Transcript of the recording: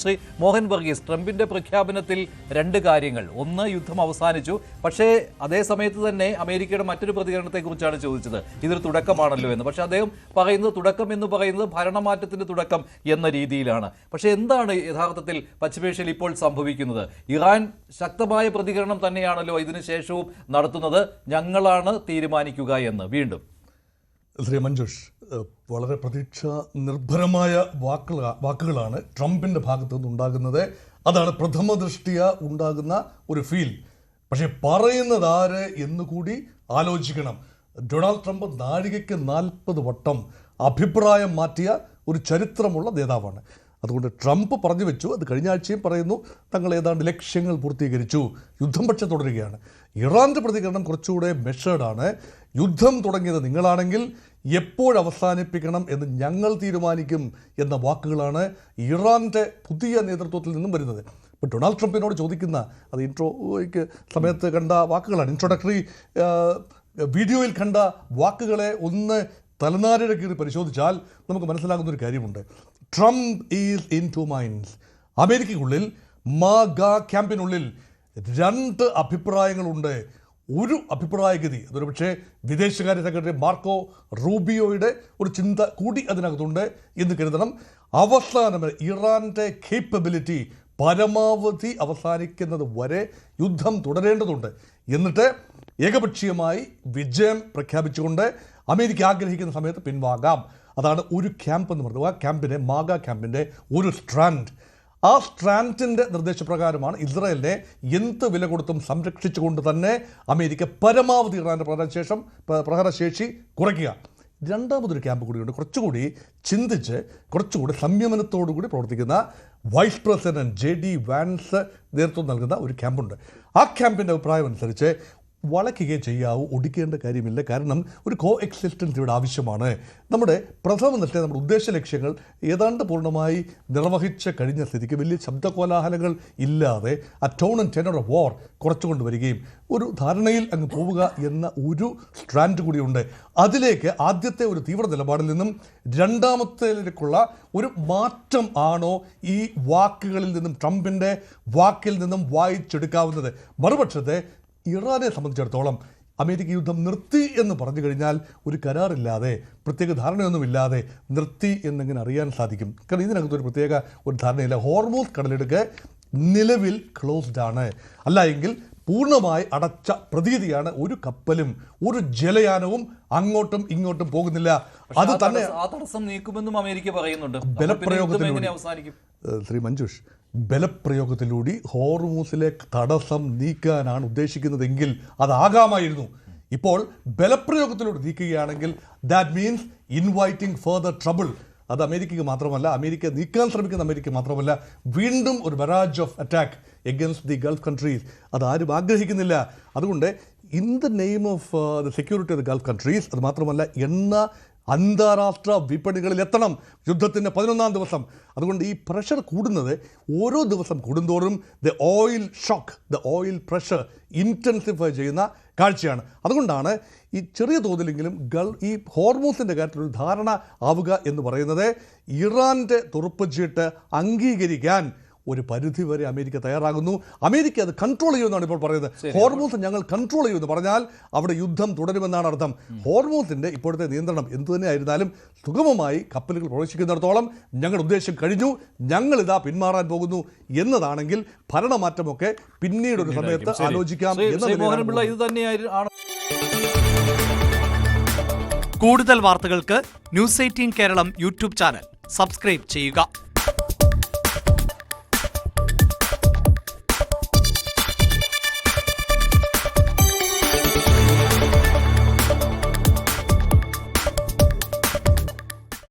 ശ്രീ മോഹൻ വർഗീസ്, ട്രംപിന്റെ പ്രഖ്യാപനത്തിൽ രണ്ട് കാര്യങ്ങൾ. ഒന്ന്, യുദ്ധം അവസാനിച്ചു. പക്ഷേ അതേ സമയത്ത് തന്നെ അമേരിക്കയുടെ മറ്റൊരു പ്രതികരണത്തെക്കുറിച്ചാണ് ചോദിച്ചത്. ഇതൊരു തുടക്കമാണല്ലോ എന്ന്. പക്ഷേ അദ്ദേഹം പറയുന്നത് തുടക്കം എന്ന് പറയുന്നത് ഭരണമാറ്റത്തിന്റെ തുടക്കം എന്ന രീതിയിലാണ്. പക്ഷേ എന്താണ് യഥാർത്ഥത്തിൽ പശ്ചിമേഷ്യയിൽ ഇപ്പോൾ സംഭവിക്കുന്നത്? ഇറാൻ ശക്തമായ പ്രതികരണം തന്നെയാണല്ലോ ഇതിനു ശേഷവും നടത്തുന്നത്. ഞങ്ങളാണ് തീരുമാനിക്കുക എന്ന്. വീണ്ടും ശ്രീ മഞ്ജുഷ്, വളരെ പ്രതീക്ഷ നിർഭരമായ വാക്കുകളാണ് ട്രംപിൻ്റെ ഭാഗത്തു നിന്നുണ്ടാകുന്നത്. അതാണ് പ്രഥമ ദൃഷ്ടിയ ഉണ്ടാകുന്ന ഒരു ഫീൽ. പക്ഷേ പറയുന്നത് ആര് എന്നുകൂടി ആലോചിക്കണം. ഡൊണാൾഡ് ട്രംപ് നാഴികയ്ക്ക് 40 വട്ടം അഭിപ്രായം മാറ്റിയ ഒരു ചരിത്രമുള്ള നേതാവാണ്. അതുകൊണ്ട് ട്രംപ് പറഞ്ഞു വെച്ചു, അത് കഴിഞ്ഞ ആഴ്ചയും പറയുന്നു, തങ്ങൾ ഏതാണ്ട് ലക്ഷ്യങ്ങൾ പൂർത്തീകരിച്ചു, യുദ്ധം പക്ഷെ തുടരുകയാണ്. ഇറാൻ്റെ പ്രതികരണം കുറച്ചുകൂടെ മെഷേർഡാണ്. യുദ്ധം തുടങ്ങിയത് നിങ്ങളാണെങ്കിൽ എപ്പോഴവസാനിപ്പിക്കണം എന്ന് ഞങ്ങൾ തീരുമാനിക്കും എന്ന വാക്കുകളാണ് ഇറാൻ്റെ പുതിയ നേതൃത്വത്തിൽ നിന്നും വരുന്നത്. ഇപ്പോൾ ഡൊണാൾഡ് ട്രംപിനോട് ചോദിക്കുന്ന, അത് ഇൻട്രോയ്ക്ക് സമയത്ത് കണ്ട വാക്കുകളാണ്, ഇൻട്രോഡക്ടറി വീഡിയോയിൽ കണ്ട വാക്കുകളെ ഒന്ന് തലനാരിഴ കീറി പരിശോധിച്ചാൽ നമുക്ക് മനസ്സിലാകുന്ന ഒരു കാര്യമുണ്ട്. Trump is in two minds. അമേരിക്കയ്ക്കുള്ളിൽ മാഗ ക്യാമ്പിനുള്ളിൽ 2 അഭിപ്രായങ്ങളുണ്ട്. ഒരു അഭിപ്രായഗതി, അതൊരു പക്ഷേ വിദേശകാര്യ സെക്രട്ടറി മാർക്കോ റൂബിയോയുടെ ഒരു ചിന്ത കൂടി അതിനകത്തുണ്ട് എന്ന് കരുതണം. അവസാനം ഇറാൻ്റെ കേപ്പബിലിറ്റി പരമാവധി അവസാനിക്കുന്നത് വരെ യുദ്ധം തുടരേണ്ടതുണ്ട്. എന്നിട്ട് ഏകപക്ഷീയമായി വിജയം പ്രഖ്യാപിച്ചുകൊണ്ട് അമേരിക്ക ആഗ്രഹിക്കുന്ന സമയത്ത് പിൻവാങ്ങാം. അതാണ് ഒരു ക്യാമ്പ് എന്ന് പറയുന്നത്. ആ ക്യാമ്പിനെ, മാഗ ക്യാമ്പിൻ്റെ ഒരു സ്ട്രാൻഡ്. ആ സ്ട്രാൻഡിൻ്റെ നിർദ്ദേശപ്രകാരമാണ് ഇസ്രായേലിനെ എന്ത് വില കൊടുത്തും സംരക്ഷിച്ചുകൊണ്ട് തന്നെ അമേരിക്ക പരമാവധി ഇറാൻ്റെ പ്രഹരശേഷി കുറയ്ക്കുക. രണ്ടാമതൊരു ക്യാമ്പ് കൂടിയുണ്ട്, കുറച്ചുകൂടി ചിന്തിച്ച് കുറച്ചുകൂടി സംയമനത്തോടുകൂടി പ്രവർത്തിക്കുന്ന വൈസ് പ്രസിഡന്റ് JD വാൻസ് നേതൃത്വം നൽകുന്ന ഒരു ക്യാമ്പുണ്ട്. ആ ക്യാമ്പിൻ്റെ അഭിപ്രായം അനുസരിച്ച് വളയ്ക്കുകയെ ചെയ്യാവൂ, ഒടിക്കേണ്ട കാര്യമില്ല. കാരണം ഒരു കോ എക്സിസ്റ്റൻസ് ഇവിടെ ആവശ്യമാണ്. നമ്മുടെ പ്രഥമ ദൃഷ്ടിയ നമ്മുടെ ഉദ്ദേശ ലക്ഷ്യങ്ങൾ ഏതാണ്ട് പൂർണ്ണമായി നിർവഹിച്ച കഴിഞ്ഞ സ്ഥിതിക്ക് വലിയ ശബ്ദകോലാഹലങ്ങൾ ഇല്ലാതെ ആ ടോൺ ആൻഡ് ടെനർ ഓഫ് വാർ കുറച്ചുകൊണ്ട് വരികയും ഒരു ധാരണയിൽ അങ്ങ് പോവുക എന്ന ഒരു സ്ട്രാൻഡ് കൂടിയുണ്ട്. അതിലേക്ക് ആദ്യത്തെ ഒരു തീവ്ര നിലപാടിൽ നിന്നും രണ്ടാമത്തേക്കുള്ള ഒരു മാറ്റം ആണോ ഈ വാക്കുകളിൽ നിന്നും, ട്രംപിൻ്റെ വാക്കിൽ നിന്നും വായിച്ചെടുക്കാവുന്നത്? മറുപക്ഷത്തെ ഇറാനെ സംബന്ധിച്ചിടത്തോളം അമേരിക്ക യുദ്ധം നിർത്തി എന്ന് പറഞ്ഞു കഴിഞ്ഞാൽ ഒരു കരാറില്ലാതെ, പ്രത്യേക ധാരണയൊന്നുമില്ലാതെ നിർത്തി എന്നെങ്ങനെ അറിയാൻ സാധിക്കും? കാരണം ഇതിനകത്തൊരു പ്രത്യേക ഒരു ധാരണയില്ല. ഹോർമൂസ് കടലിടുക്ക് നിലവിൽ ക്ലോസ്ഡ് ആണ്. അല്ല എങ്കിൽ പൂർണ്ണമായി അടച്ച പ്രതീതിയാണ്. ഒരു കപ്പലും ഒരു ജലയാനവും അങ്ങോട്ടും ഇങ്ങോട്ടും പോകുന്നില്ല. അത് തന്നെ തടസ്സം നീക്കുമെന്നും അമേരിക്ക പറയുന്നുണ്ട്. ബലപ്രയോഗത്തിലൂടെ ശ്രീ മഞ്ജുഷ്, ബലപ്രയോഗത്തിലൂടെ ഹോർമൂസിലെ തടസ്സം നീക്കാനാണ് ഉദ്ദേശിക്കുന്നതെങ്കിൽ അതാകാമായിരുന്നു. ഇപ്പോൾ ബലപ്രയോഗത്തിലൂടെ നീക്കുകയാണെങ്കിൽ that means inviting further trouble. അത് അമേരിക്കയ്ക്ക് മാത്രമല്ല, അമേരിക്ക നീക്കാൻ ശ്രമിക്കുന്ന അമേരിക്ക മാത്രമല്ല, വീണ്ടും ഒരു barrage of attack against the Gulf countries. അത് ആരും ആഗ്രഹിക്കുന്നില്ല. അതുകൊണ്ട് in the name of the security of the Gulf countries, അത് മാത്രമല്ല എണ്ണ അന്താരാഷ്ട്ര വിപണികളിൽ എത്തണം യുദ്ധത്തിൻ്റെ 11ാം ദിവസം. അതുകൊണ്ട് ഈ പ്രഷർ കൂടുന്നത് ഓരോ ദിവസം കൂടുന്തോറും the oil shock, the oil pressure intensify ചെയ്യുന്ന കാഴ്ചയാണ്. അതുകൊണ്ടാണ് ഈ ചെറിയ തോതിലെങ്കിലും ഈ ഹോർമൂസിൻ്റെ കാര്യത്തിലൊരു ധാരണ ആവുക എന്ന് പറയുന്നത്. ഇറാൻ്റെ തുറപ്പുചീട്ട് അംഗീകരിക്കാൻ ഒരു പരിധി വരെ അമേരിക്ക തയ്യാറാകുന്നു. അമേരിക്ക അത് കൺട്രോൾ ചെയ്യുമെന്നാണ് ഇപ്പോൾ പറയുന്നത്. ഹോർമൂസ് ഞങ്ങൾ കൺട്രോൾ ചെയ്യുമെന്ന് പറഞ്ഞാൽ അവിടെ യുദ്ധം തുടരുമെന്നാണ് അർത്ഥം. ഹോർമൂസിൻ്റെ ഇപ്പോഴത്തെ നിയന്ത്രണം എന്തു തന്നെ ആയിരുന്നാലും സുഗമമായി കപ്പലുകൾ പ്രവേശിക്കുന്നിടത്തോളം ഞങ്ങളുടെ ഉദ്ദേശം കഴിഞ്ഞു, ഞങ്ങളിതാ പിന്മാറാൻ പോകുന്നു എന്നതാണെങ്കിൽ ഭരണമാറ്റമൊക്കെ പിന്നീട് ഒരു സമയത്ത് ആലോചിക്കാം എന്ന്. കൂടുതൽ വാർത്തകൾക്ക് News 18 Keralam YouTube channel subscribe ചെയ്യുക.